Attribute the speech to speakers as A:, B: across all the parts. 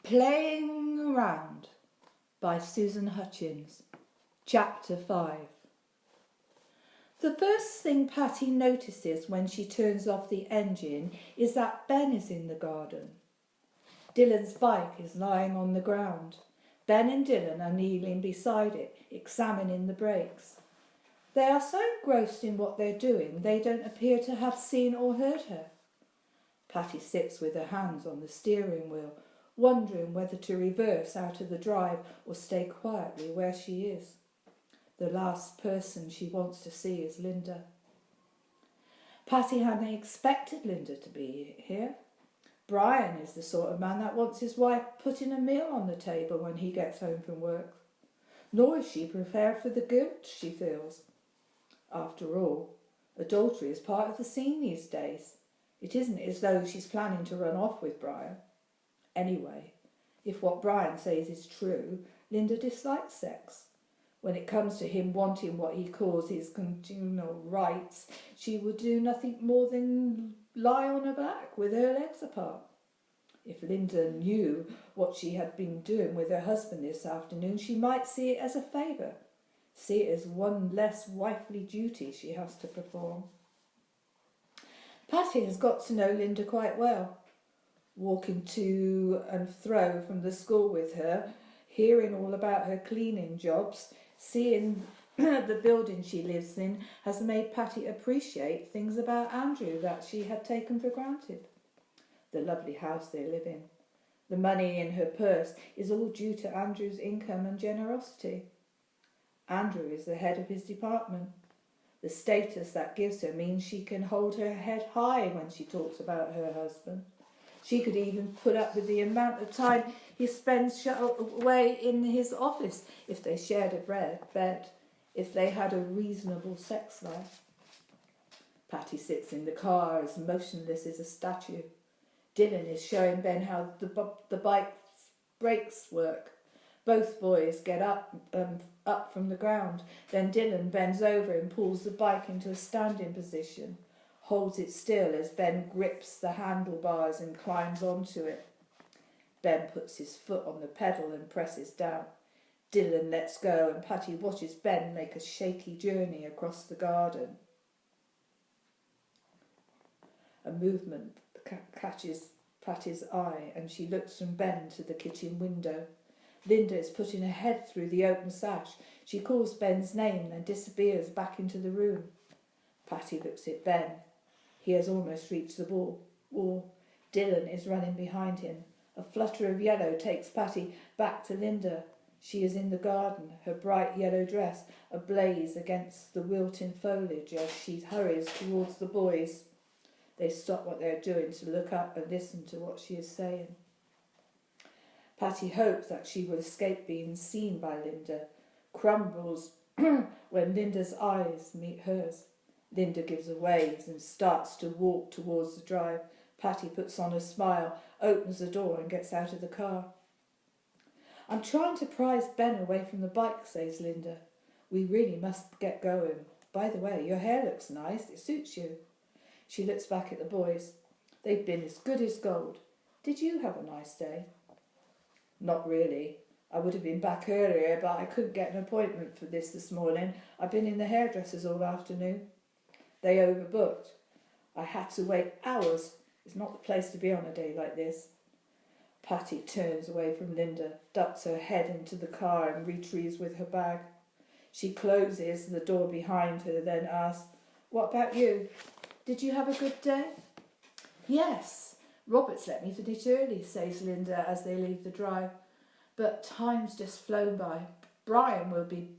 A: Playinground by Susan Hutchins. Chapter 5. The first thing Pattie notices when she turns off the engine is that Ben is in the garden. Dylan's bike is lying on the ground. Ben and Dylan are kneeling beside it, examining the brakes. They are so engrossed in what they're doing, they don't appear to have seen or heard her. Pattie sits with her hands on the steering wheel, wondering whether to reverse out of the drive or stay quietly where she is. The last person she wants to see is Linda. Pattie hadn't expected Linda to be here. Brian is the sort of man that wants his wife putting a meal on the table when he gets home from work. Nor is she prepared for the guilt she feels. After all, adultery is part of the scene these days. It isn't as though she's planning to run off with Brian. Anyway, if what Brian says is true, Linda dislikes sex. When it comes to him wanting what he calls his conjugal rights, she would do nothing more than lie on her back with her legs apart. If Linda knew what she had been doing with her husband this afternoon, she might see it as a favour, see it as one less wifely duty she has to perform. Pattie has got to know Linda quite well. Walking to and fro from the school with her, hearing all about her cleaning jobs, seeing the building she lives in, has made Pattie appreciate things about Andrew that she had taken for granted. The lovely house they live in. The money in her purse is all due to Andrew's income and generosity. Andrew is the head of his department. The status that gives her means she can hold her head high when she talks about her husband. She could even put up with the amount of time he spends shut away in his office if they shared a bed, if they had a reasonable sex life. Pattie sits in the car as motionless as a statue. Dylan is showing Ben how the bike's brakes work. Both boys get up from the ground. Then Dylan bends over and pulls the bike into a standing position, holds it still as Ben grips the handlebars and climbs onto it. Ben puts his foot on the pedal and presses down. Dylan lets go and Pattie watches Ben make a shaky journey across the garden. A movement catches Pattie's eye and she looks from Ben to the kitchen window. Linda is putting her head through the open sash. She calls Ben's name and disappears back into the room. Pattie looks at Ben. He has almost reached the wall. Dylan is running behind him. A flutter of yellow takes Pattie back to Linda. She is in the garden, her bright yellow dress ablaze against the wilting foliage as she hurries towards the boys. They stop what they are doing to look up and listen to what she is saying. Pattie hopes that she will escape being seen by Linda, crumbles when Linda's eyes meet hers. Linda gives a wave and starts to walk towards the drive. Pattie puts on a smile, opens the door and gets out of the car. I'm trying to prise Ben away from the bike, says Linda. We really must get going. By the way, your hair looks nice. It suits you. She looks back at the boys. They've been as good as gold. Did you have a nice day? Not really. I would have been back earlier, but I couldn't get an appointment for this morning. I've been in the hairdressers all afternoon. They overbooked. I had to wait hours. It's not the place to be on a day like this. Pattie turns away from Linda, ducks her head into the car and retrieves with her bag. She closes the door behind her, then asks, What about you? Did you have a good day? Yes. Robert's let me finish early, says Linda as they leave the drive. But time's just flown by. Brian will be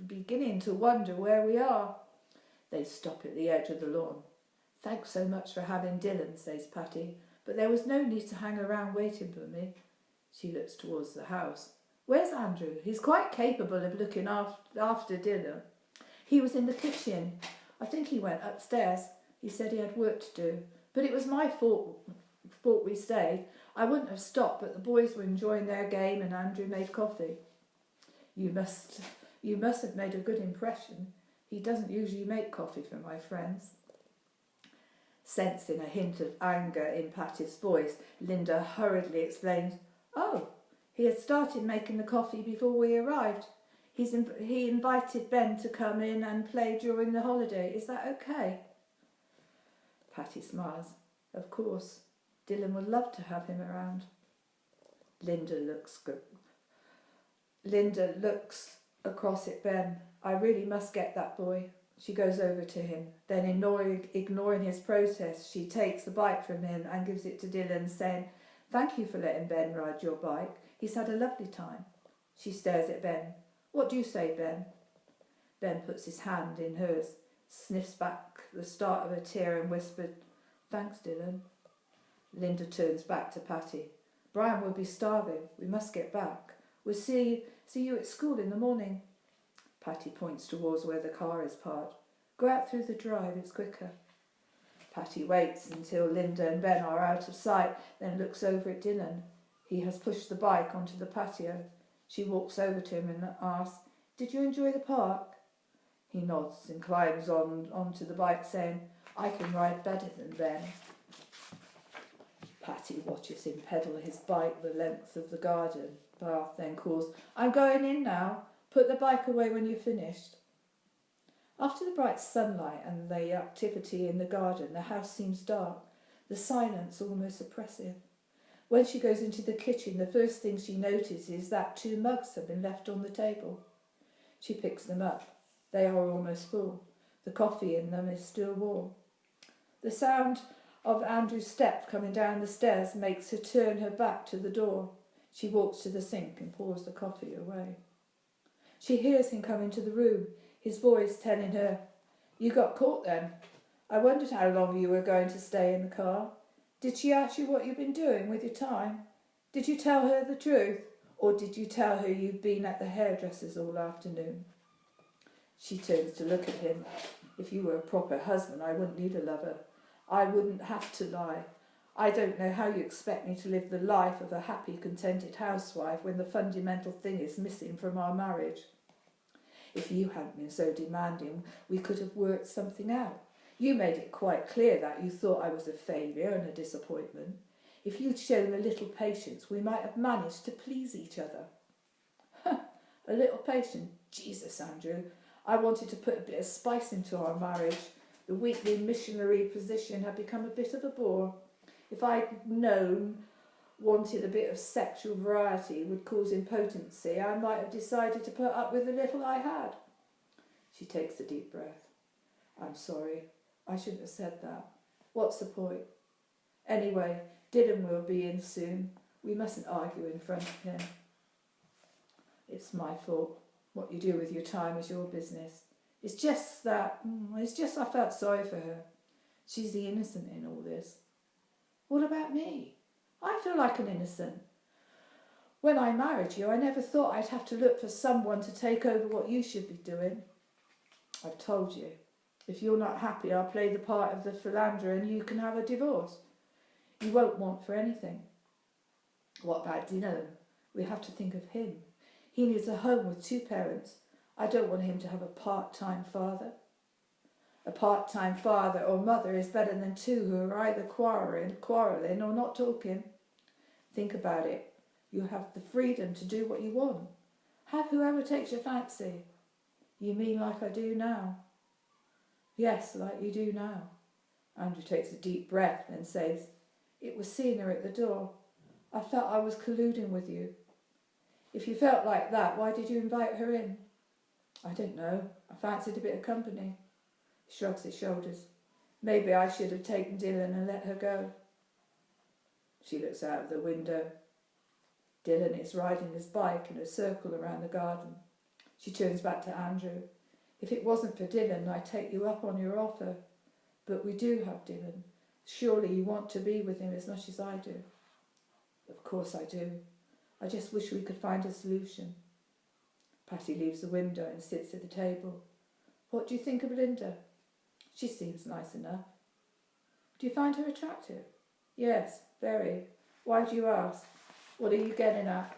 A: beginning to wonder where we are. They stop at the edge of the lawn. Thanks so much for having Dylan, says Pattie, but there was no need to hang around waiting for me. She looks towards the house. Where's Andrew? He's quite capable of looking after Dylan. He was in the kitchen. I think he went upstairs. He said he had work to do, but it was my fault we stayed. I wouldn't have stopped, but the boys were enjoying their game and Andrew made coffee. You must have made a good impression. He doesn't usually make coffee for my friends. Sensing a hint of anger in Pattie's voice, Linda hurriedly explains, Oh, he had started making the coffee before we arrived. He invited Ben to come in and play during the holiday. Is that okay? Pattie smiles. Of course. Dylan would love to have him around. Linda looks across at Ben. I really must get that boy. She goes over to him. Then, ignoring his protest, she takes the bike from him and gives it to Dylan, saying, Thank you for letting Ben ride your bike. He's had a lovely time. She stares at Ben. What do you say, Ben? Ben puts his hand in hers, sniffs back the start of a tear and whispered, Thanks, Dylan. Linda turns back to Pattie. Brian will be starving. We must get back. We'll see you at school in the morning. Pattie points towards where the car is parked. Go out through the drive, it's quicker. Pattie waits until Linda and Ben are out of sight, then looks over at Dylan. He has pushed the bike onto the patio. She walks over to him and asks, Did you enjoy the park? He nods and climbs onto the bike, saying, I can ride better than Ben. Pattie watches him pedal his bike the length of the garden path, then calls, I'm going in now. Put the bike away when you're finished. After the bright sunlight and the activity in the garden, the house seems dark, the silence almost oppressive. When she goes into the kitchen, the first thing she notices is that 2 mugs have been left on the table. She picks them up. They are almost full. The coffee in them is still warm. The sound of Andrew's step coming down the stairs makes her turn her back to the door. She walks to the sink and pours the coffee away. She hears him come into the room, his voice telling her, You got caught then. I wondered how long you were going to stay in the car. Did she ask you what you've been doing with your time? Did you tell her the truth? Or did you tell her you'd been at the hairdresser's all afternoon? She turns to look at him. If you were a proper husband, I wouldn't need a lover. I wouldn't have to lie. I don't know how you expect me to live the life of a happy, contented housewife when the fundamental thing is missing from our marriage. If you hadn't been so demanding, we could have worked something out. You made it quite clear that you thought I was a failure and a disappointment. If you'd shown a little patience, we might have managed to please each other. A little patience? Jesus, Andrew. I wanted to put a bit of spice into our marriage. The weekly missionary position had become a bit of a bore. If I'd wanted a bit of sexual variety would cause impotency, I might have decided to put up with the little I had. She takes a deep breath. I'm sorry. I shouldn't have said that. What's the point? Anyway, Dylan will be in soon. We mustn't argue in front of him. It's my fault. What you do with your time is your business. It's just I felt sorry for her. She's the innocent in all this. What about me? I feel like an innocent. When I married you, I never thought I'd have to look for someone to take over what you should be doing. I've told you. If you're not happy, I'll play the part of the philanderer and you can have a divorce. You won't want for anything. What about Dylan? We have to think of him. He needs a home with 2 parents. I don't want him to have a part-time father. A part-time father or mother is better than 2 who are either quarrelling or not talking. Think about it. You have the freedom to do what you want. Have whoever takes your fancy. You mean like I do now? Yes, like you do now. Andrew takes a deep breath and says, It was seeing her at the door. I felt I was colluding with you. If you felt like that, why did you invite her in? I don't know. I fancied a bit of company. He shrugs his shoulders. Maybe I should have taken Dylan and let her go. She looks out of the window. Dylan is riding his bike in a circle around the garden. She turns back to Andrew. If it wasn't for Dylan, I'd take you up on your offer. But we do have Dylan. Surely you want to be with him as much as I do. Of course I do. I just wish we could find a solution. Pattie leaves the window and sits at the table. What do you think of Linda? She seems nice enough. Do you find her attractive? Yes, very. Why do you ask? What are you getting at?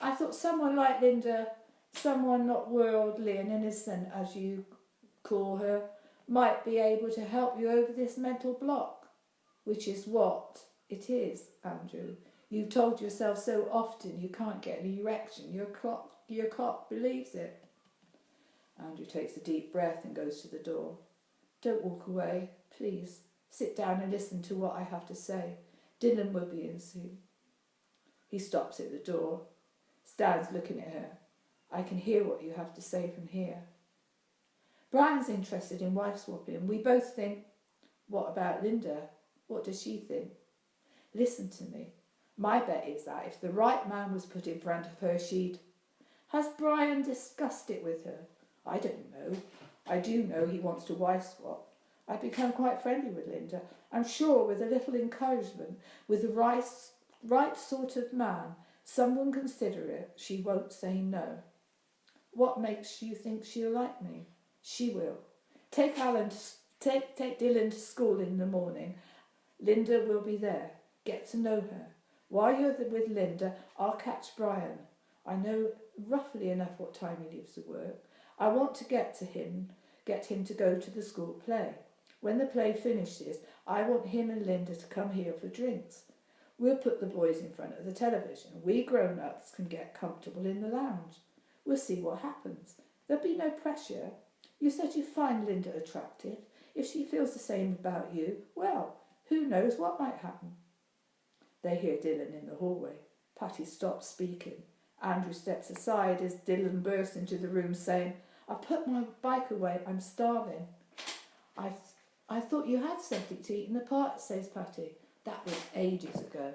A: I thought someone like Linda, someone not worldly and innocent, as you call her, might be able to help you over this mental block, which is what it is, Andrew. You've told yourself so often you can't get an erection. Your clock believes it. Andrew takes a deep breath and goes to the door. Don't walk away, please. Sit down and listen to what I have to say. Dylan will be in soon. He stops at the door, stands looking at her. I can hear what you have to say from here. Brian's interested in wife swapping. We both think, what about Linda? What does she think? Listen to me. My bet is that if the right man was put in front of her, she'd... Has Brian discussed it with her? I don't know. I do know he wants to wife swap. I've become quite friendly with Linda. I'm sure with a little encouragement, with the right sort of man, someone considerate, she won't say no. What makes you think she'll like me? She will. Take Dylan to school in the morning. Linda will be there. Get to know her. While you're with Linda, I'll catch Brian. I know roughly enough what time he leaves for work. I want to get him to go to the school play. When the play finishes, I want him and Linda to come here for drinks. We'll put the boys in front of the television. We grown-ups can get comfortable in the lounge. We'll see what happens. There'll be no pressure. You said you find Linda attractive. If she feels the same about you, well, who knows what might happen. They hear Dylan in the hallway. Pattie stops speaking. Andrew steps aside as Dylan bursts into the room saying, I've put my bike away. I'm starving. I thought you had something to eat in the park, says Pattie. That was ages ago.